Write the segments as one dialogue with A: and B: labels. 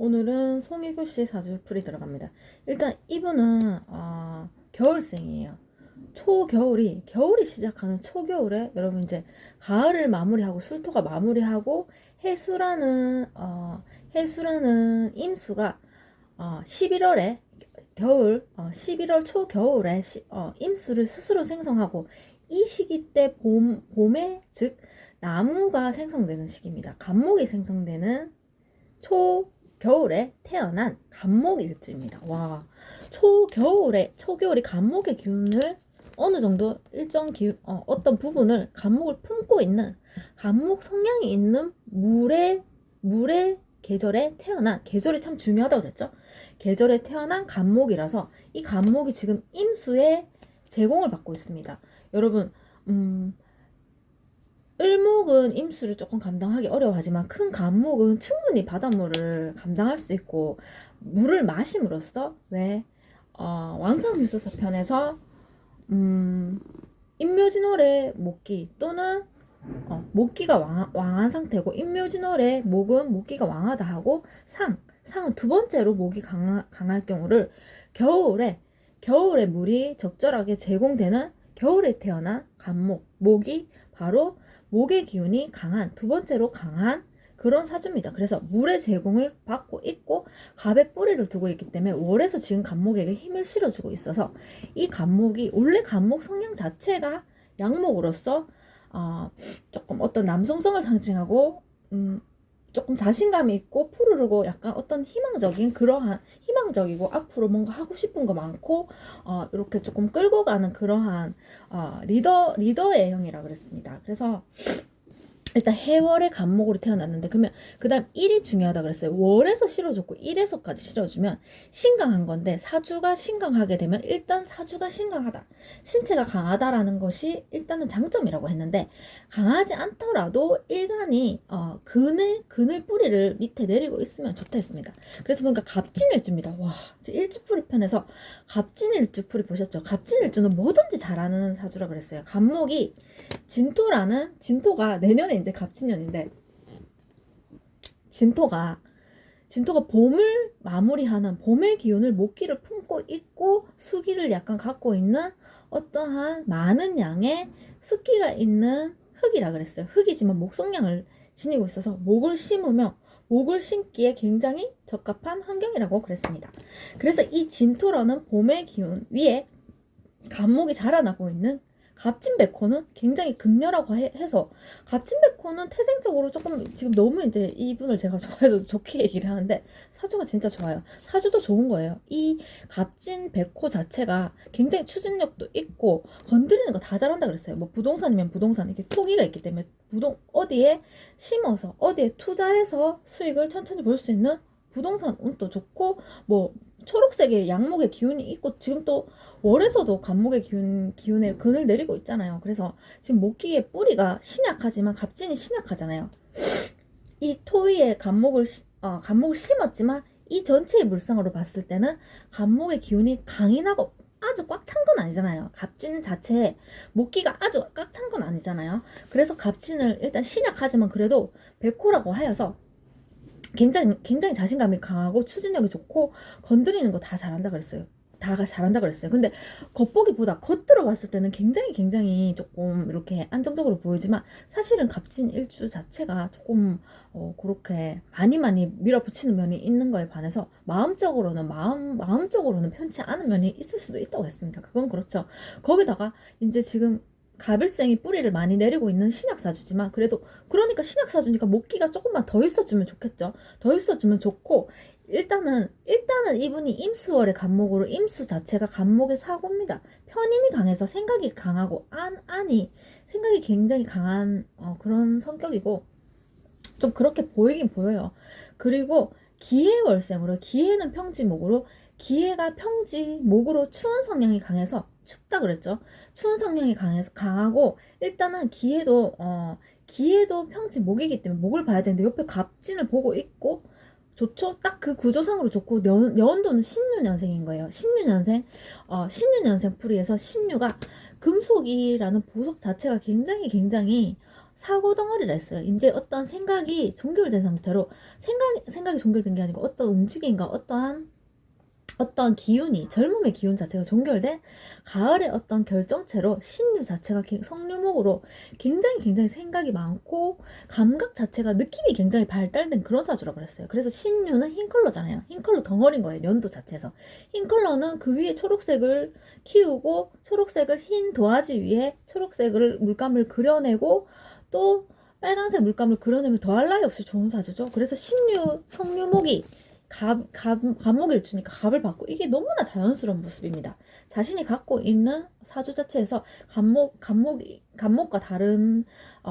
A: 오늘은 송혜교 씨 사주풀이 들어갑니다. 일단 이분은 겨울생이에요. 겨울이 시작하는 초겨울에 여러분 이제 가을을 마무리하고 술토가 마무리하고 해수라는 임수가 11월에 11월 초겨울에 임수를 스스로 생성하고 이 시기 때 봄에 즉 나무가 생성되는 시기입니다. 간목이 생성되는 초겨울에 태어난 간목일주입니다. 와, 초겨울이 간목의 기운을 어느 정도 일정 어떤 부분을 간목을 품고 있는 간목 성향이 있는 물의 계절에 태어난, 계절이 참 중요하다고 그랬죠. 계절에 태어난 간목이라서 이 간목이 지금 임수의 제공을 받고 있습니다. 여러분, 을목은 임수를 조금 감당하기 어려워하지만 큰 간목은 충분히 바닷물을 감당할 수 있고 물을 마심으로써 왕상휴수서 편에서 임묘진월의 목기 또는 목기가 왕한 상태고 임묘진월의 목은 목기가 왕하다 하고 상은 두 번째로 목이 강할 경우를 겨울에 물이 적절하게 제공되는 겨울에 태어난 목이 바로 목의 기운이 두 번째로 강한 그런 사주입니다. 그래서 물의 제공을 받고 있고 갑의 뿌리를 두고 있기 때문에 월에서 지금 간목에게 힘을 실어주고 있어서 이 간목이 원래 간목 성향 자체가 양목으로서 조금 어떤 남성성을 상징하고 조금 자신감이 있고 푸르르고 약간 어떤 희망적이고 앞으로 뭔가 하고 싶은 거 많고 이렇게 조금 끌고 가는 그러한 리더의 형이라 그랬습니다. 그래서 일단 해월의 간목으로 태어났는데 그러면 그 다음 일이 중요하다 그랬어요. 월에서 실어줬고 일에서까지 실어주면 신강한 건데 사주가 신강하게 되면 일단 사주가 신강하다, 신체가 강하다라는 것이 일단은 장점이라고 했는데 강하지 않더라도 일간이 그늘 뿌리를 밑에 내리고 있으면 좋다 했습니다. 그래서 보니까 갑진일주입니다. 와, 일주풀이 편에서 갑진일주풀이 보셨죠? 갑진일주는 뭐든지 잘하는 사주라 그랬어요. 간목이 진토가 내년에 이제 갑진년인데 진토가 봄을 마무리하는 봄의 기운을 목기를 품고 있고 수기를 약간 갖고 있는 어떠한 많은 양의 습기가 있는 흙이라 그랬어요. 흙이지만 목성량을 지니고 있어서 목을 심기에 굉장히 적합한 환경이라고 그랬습니다. 그래서 이 진토라는 봄의 기운 위에 간목이 자라나고 있는 갑진백호는 굉장히 극렬하고 해서 갑진백호는 태생적으로 조금 지금 너무 이제 이분을 제가 좋아해서 좋게 얘기를 하는데 사주가 진짜 좋아요. 사주도 좋은 거예요. 이 갑진백호 자체가 굉장히 추진력도 있고 건드리는 거 다 잘한다 그랬어요. 뭐 부동산이면 부동산 이렇게 토기가 있기 때문에 어디에 심어서 어디에 투자해서 수익을 천천히 볼 수 있는 부동산 운도 좋고 뭐 초록색의 양목의 기운이 있고 지금 또 월에서도 간목의 기운에 근을 내리고 있잖아요. 그래서 지금 목기의 뿌리가 신약하지만 갑진이 신약하잖아요. 이 토위에 간목을 심었지만 이 전체의 물상으로 봤을 때는 간목의 기운이 강인하고 아주 꽉 찬 건 아니잖아요. 갑진 자체에 목기가 아주 꽉 찬 건 아니잖아요. 그래서 갑진을 일단 신약하지만 그래도 백호라고 하여서 굉장히 자신감이 강하고 추진력이 좋고 건드리는 거 다 잘한다 그랬어요. 근데 겉보기보다 겉들어 봤을 때는 굉장히 조금 이렇게 안정적으로 보이지만 사실은 갑진 일주 자체가 조금 그렇게 많이 밀어붙이는 면이 있는 거에 반해서 마음적으로는 편치 않은 면이 있을 수도 있다고 했습니다. 그건 그렇죠. 거기다가 이제 지금 갑일생이 뿌리를 많이 내리고 있는 신약사주지만 그래도 그러니까 신약사주니까 목기가 조금만 더 있어주면 좋겠죠. 더 있어주면 좋고 일단은 이분이 임수월의 간목으로 임수 자체가 간목의 사고입니다. 편인이 강해서 생각이 강하고 생각이 굉장히 강한 그런 성격이고 좀 그렇게 보이긴 보여요. 그리고 기해월생으로 기해는 평지목으로 기해가 평지목으로 추운 성향이 강해서 춥다 그랬죠. 추운 성향이 강하고 일단은 기해도 평지목이기 때문에 목을 봐야 되는데 옆에 갑진을 보고 있고 좋죠. 딱 그 구조상으로 좋고 연도는 신유년생인 거예요. 신유년생 풀이에서 신유가 금속이라는 보석 자체가 굉장히 사고 덩어리를 했어요. 이제 어떤 생각이 종결된 상태로 생각이 종결된 게 아니고 어떤 움직임과 어떤 기운이 젊음의 기운 자체가 종결된 가을의 어떤 결정체로 신유 자체가 성류목으로 굉장히 생각이 많고 감각 자체가 느낌이 굉장히 발달된 그런 사주라고 그랬어요. 그래서 신유는 흰 컬러잖아요. 흰 컬러 덩어리인 거예요. 연도 자체에서. 흰 컬러는 그 위에 초록색을 키우고 초록색을 흰 도화지 위에 초록색을 물감을 그려내고 또 빨간색 물감을 그려내면 더할 나위 없이 좋은 사주죠. 그래서 신유 성류목이 갑목을 주니까 갑을 받고 이게 너무나 자연스러운 모습입니다. 자신이 갖고 있는 사주 자체에서 갑목과 다른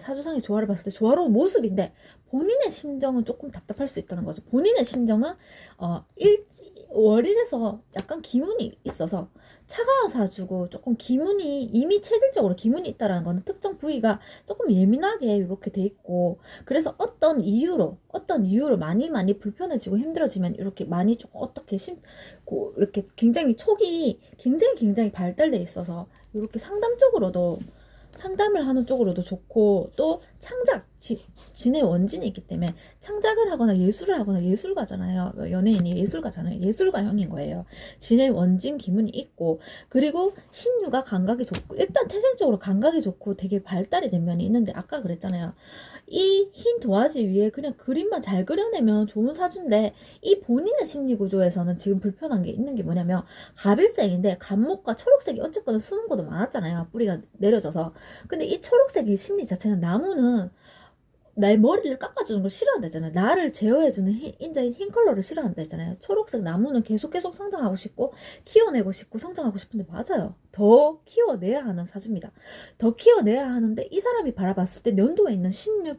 A: 사주상의 조화를 봤을 때 조화로운 모습인데 본인의 심정은 조금 답답할 수 있다는 거죠. 본인의 심정은 월일에서 약간 기운이 있어서 차가운 사주고 조금 기운이 이미 체질적으로 기운이 있다라는 거는 특정 부위가 조금 예민하게 이렇게 돼 있고 그래서 어떤 이유로 많이 불편해지고 힘들어지면 이렇게 많이 조금 어떻게 이렇게 굉장히 촉이 굉장히 발달돼 있어서 이렇게 상담을 하는 쪽으로도 좋고 또 창작 진의 원진이 있기 때문에 창작을 하거나 예술을 하거나 예술가잖아요. 연예인이 예술가잖아요. 예술가형인 거예요. 진의 원진 기운이 있고 그리고 신유가 감각이 좋고 일단 태생적으로 감각이 좋고 되게 발달이 된 면이 있는데 아까 그랬잖아요. 이 흰 도화지 위에 그냥 그림만 잘 그려내면 좋은 사주인데 이 본인의 심리 구조에서는 지금 불편한 게 있는 게 뭐냐면 갑일생인데 갑목과 초록색이 어쨌거나 숨은 것도 많았잖아요. 뿌리가 내려져서. 근데 이 초록색의 심리 자체는 나무는 나의 머리를 깎아주는 걸 싫어한다잖아요. 나를 제어해주는 인자인 흰 컬러를 싫어한다잖아요. 초록색 나무는 계속 성장하고 싶고 키워내고 싶고 성장하고 싶은데 맞아요. 더 키워내야 하는 사주입니다. 더 키워내야 하는데 이 사람이 바라봤을 때 연도에 있는 신유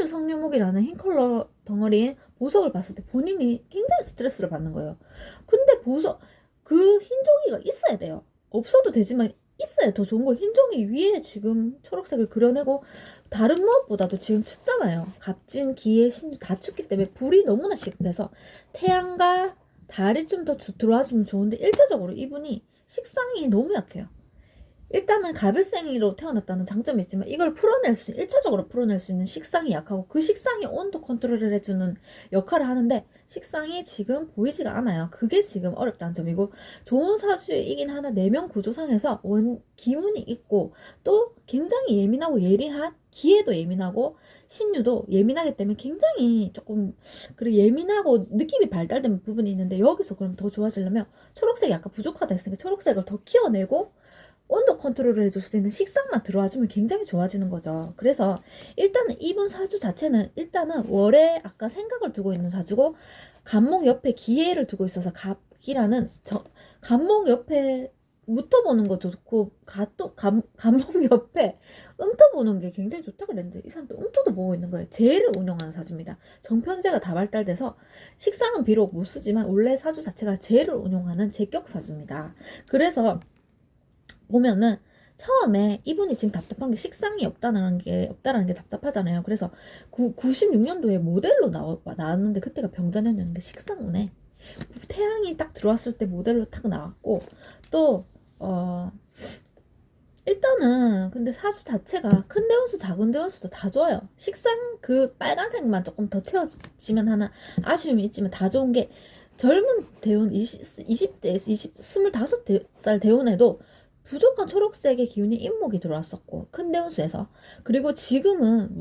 A: 성류목이라는 흰 컬러 덩어리인 보석을 봤을 때 본인이 굉장히 스트레스를 받는 거예요. 근데 그 흰종이가 있어야 돼요. 없어도 되지만 있어야 더 좋은 거. 흰종이 위에 지금 초록색을 그려내고 다른 무엇보다도 지금 춥잖아요. 갑진, 기해, 신유 다 춥기 때문에 불이 너무나 시급해서 태양과 달이 좀 더 들어와주면 좋은데 일차적으로 이분이 식상이 너무 약해요. 일단은 갑일생이로 태어났다는 장점이 있지만 이걸 1차적으로 풀어낼 수 있는 식상이 약하고 그 식상이 온도 컨트롤을 해주는 역할을 하는데 식상이 지금 보이지가 않아요. 그게 지금 어렵다는 점이고 좋은 사주이긴 하나 내면 구조상에서 기운이 있고 또 굉장히 예민하고 예리한 기에도 예민하고 신유도 예민하기 때문에 굉장히 조금 그리고 예민하고 느낌이 발달된 부분이 있는데 여기서 그럼 더 좋아지려면 초록색이 약간 부족하다 했으니까 초록색을 더 키워내고 온도 컨트롤을 해줄 수 있는 식상만 들어와주면 굉장히 좋아지는 거죠. 그래서 일단은 이분 사주 자체는 일단은 월에 아까 생각을 두고 있는 사주고 갑목 옆에 기해를 두고 있어서 갑기라는 갑목 옆에 묻어보는 것도 좋고 갑목 옆에 음토 보는 게 굉장히 좋다 그랬는데 이 사람도 음토도 보고 있는 거예요. 재를 운용하는 사주입니다. 정편재가 다 발달돼서 식상은 비록 못 쓰지만 원래 사주 자체가 재를 운용하는 재격 사주입니다. 그래서 보면은 처음에 이분이 지금 답답한 게 식상이 없다라는 게 답답하잖아요. 그래서 96년도에 모델로 나왔는데 그때가 병자년이었는데 식상운에 태양이 딱 들어왔을 때 모델로 딱 나왔고 또 일단은 근데 사주 자체가 큰 대운수 작은 대운수도 다 좋아요. 식상 그 빨간색만 조금 더 채워지면 하는 아쉬움이 있지만 다 좋은 게 젊은 대운 20대에서 25살 대운에도 부족한 초록색의 기운이 인목이 들어왔었고 큰 대운수에서 그리고 지금은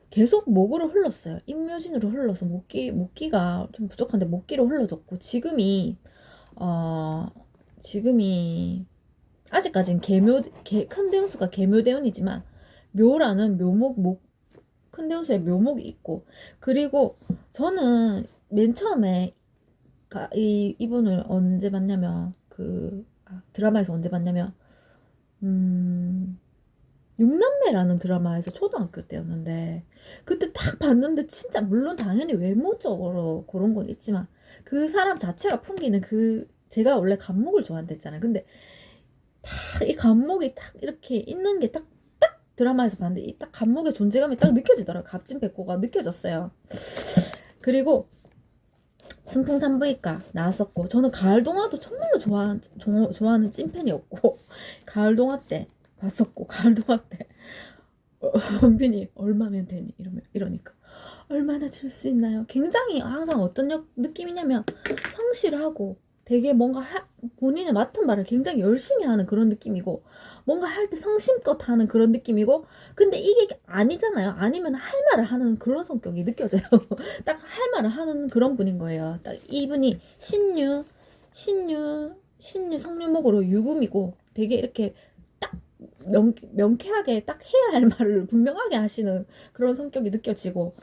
A: 계속 목으로 흘렀어요. 임묘진으로 흘러서 목기가 좀 부족한데 목기로 흘러졌고 지금이 아직까지는 큰 대운수가 계묘대운이지만 묘라는 큰 대운수에 묘목이 있고 그리고 저는 맨 처음에 이분을 언제 봤냐면 드라마에서 언제 봤냐면 육남매라는 드라마에서 초등학교 때였는데 그때 딱 봤는데 진짜 물론 당연히 외모적으로 그런 건 있지만 그 사람 자체가 풍기는 제가 원래 갑목을 좋아한다 했잖아요. 근데 딱 이 갑목이 딱 이렇게 있는 게 딱 드라마에서 봤는데 이 딱 갑목의 존재감이 딱 느껴지더라고요. 갑진백호가 느껴졌어요. 그리고 순풍산부인과 나왔었고 저는 가을동화도 정말로 좋아하는 찐팬이었고 가을동화 때 봤었고 가을동화 때 원빈이 얼마면 되니? 이러니까 얼마나 줄 수 있나요? 굉장히 항상 어떤 느낌이냐면 성실하고 되게 뭔가 본인의 맡은 바를 굉장히 열심히 하는 그런 느낌이고 뭔가 할 때 성심껏 하는 그런 느낌이고 근데 이게 아니잖아요. 아니면 할 말을 하는 그런 성격이 느껴져요. 딱 할 말을 하는 그런 분인 거예요. 딱 이분이 신유 성류목으로 유금이고 되게 이렇게 딱 명쾌하게 딱 해야 할 말을 분명하게 하시는 그런 성격이 느껴지고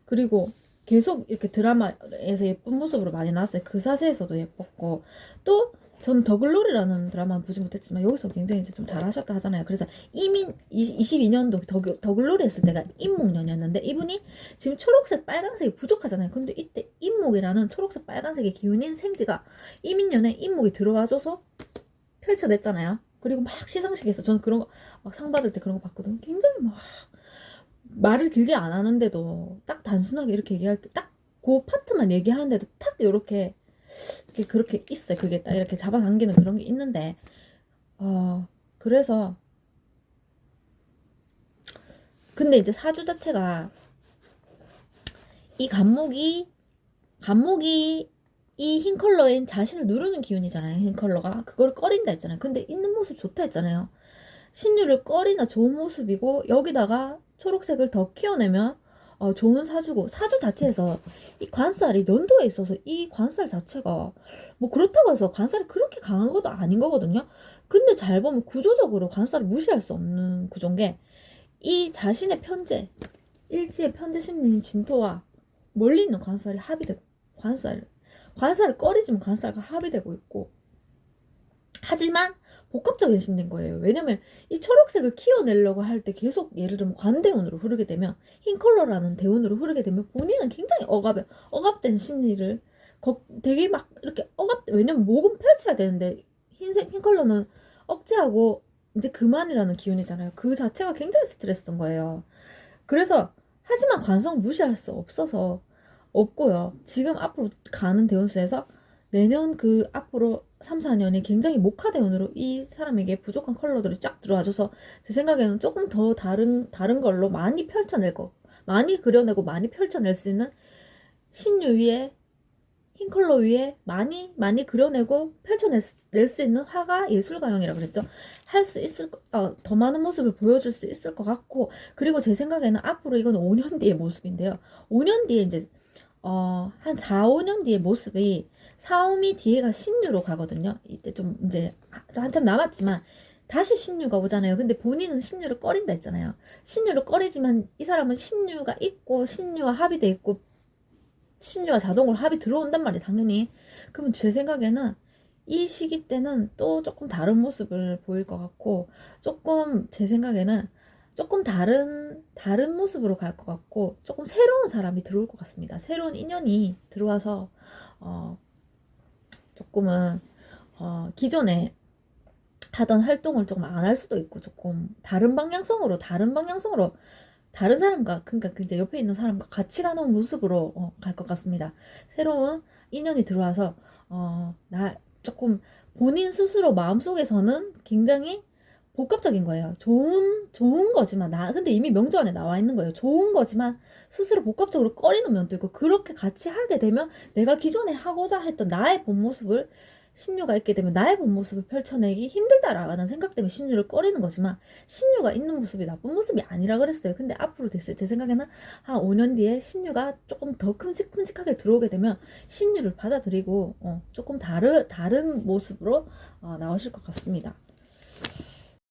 A: 그리고 계속 이렇게 드라마에서 예쁜 모습으로 많이 나왔어요. 그 사세에서도 예뻤고 또 저는 더글로리라는 드라마는 보지 못했지만 여기서 굉장히 이제 좀 잘하셨다 하잖아요. 그래서 이민 22년도 더글로리 했을 때가 임목년이었는데 이분이 지금 초록색 빨간색이 부족하잖아요. 근데 이때 임목이라는 초록색 빨간색의 기운인 생지가 이민년에 임목이 들어와줘서 펼쳐냈잖아요. 그리고 막 시상식에서 저는 그런 거 막 상 받을 때 그런 거 봤거든요. 굉장히 막 말을 길게 안 하는데도 딱 단순하게 이렇게 얘기할 때 딱 그 파트만 얘기하는데도 딱 요렇게 그렇게 있어요. 그게 딱 이렇게 잡아당기는 그런 게 있는데 그래서 근데 이제 사주 자체가 이 간목이 이 흰 컬러인 자신을 누르는 기운이잖아요. 흰 컬러가 그걸 꺼린다 했잖아요. 근데 있는 모습 좋다 했잖아요. 신유를 꺼리나 좋은 모습이고 여기다가 초록색을 더 키워내면 좋은 사주고 사주 자체에서 이 관살이 연도에 있어서 이 관살 자체가 뭐 그렇다고 해서 관살이 그렇게 강한 것도 아닌 거거든요. 근데 잘 보면 구조적으로 관살을 무시할 수 없는 구조인 게 이 자신의 편재 일지의 편재 심리인 진토와 멀리 있는 관살이 합의되고 관살을 꺼리지만 관살과 합의되고 있고 하지만 복합적인 심리인 거예요. 왜냐면 이 초록색을 키워내려고 할 때 계속 예를 들면 관대운으로 흐르게 되면 흰 컬러라는 대운으로 흐르게 되면 본인은 굉장히 억압된 심리를 되게 막 이렇게 왜냐면 목은 펼쳐야 되는데 흰 컬러는 억제하고 이제 그만이라는 기운이잖아요. 그 자체가 굉장히 스트레스인 거예요. 그래서 하지만 관성 무시할 수 없고요. 지금 앞으로 가는 대운수에서 내년 그 앞으로 3, 4년이 굉장히 목화대운으로 이 사람에게 부족한 컬러들이 쫙 들어와줘서 제 생각에는 조금 더 다른 걸로 많이 많이 그려내고 많이 펼쳐낼 수 있는 신유 위에 흰 컬러 위에 많이 그려내고 펼쳐낼 수 있는 화가 예술가형이라고 그랬죠. 할 수 있을 더 많은 모습을 보여줄 수 있을 것 같고 그리고 제 생각에는 앞으로 이건 5년 뒤의 모습인데요. 5년 뒤에 이제 한 4, 5년 뒤의 모습이 사오미 뒤에가 신유로 가거든요. 이때 좀 이제 한참 남았지만 다시 신유가 오잖아요. 근데 본인은 신유를 꺼린다 했잖아요. 신유를 꺼리지만 이 사람은 신유가 있고 신유와 합의돼 있고 신유와 자동으로 합이 들어온단 말이에요. 당연히. 그러면 제 생각에는 이 시기 때는 또 조금 다른 모습을 보일 것 같고 조금 제 생각에는 조금 다른 모습으로 갈 것 같고 조금 새로운 사람이 들어올 것 같습니다. 새로운 인연이 들어와서 조금은 기존에 하던 활동을 조금 안 할 수도 있고 조금 다른 방향성으로 다른 사람과 그러니까 이제 옆에 있는 사람과 같이 가는 모습으로 갈 것 같습니다. 새로운 인연이 들어와서 나 조금 본인 스스로 마음속에서는 굉장히 복합적인 거예요. 좋은 거지만 근데 이미 명조 안에 나와 있는 거예요. 좋은 거지만 스스로 복합적으로 꺼리는 면도 있고 그렇게 같이 하게 되면 내가 기존에 하고자 했던 나의 본 모습을 신유가 있게 되면 나의 본 모습을 펼쳐내기 힘들다라는 생각 때문에 신유를 꺼리는 거지만 신유가 있는 모습이 나쁜 모습이 아니라 그랬어요. 근데 앞으로 됐어요. 제 생각에는 한 5년 뒤에 신유가 조금 더 큼직큼직하게 들어오게 되면 신유를 받아들이고 조금 다른 모습으로 나오실 것 같습니다.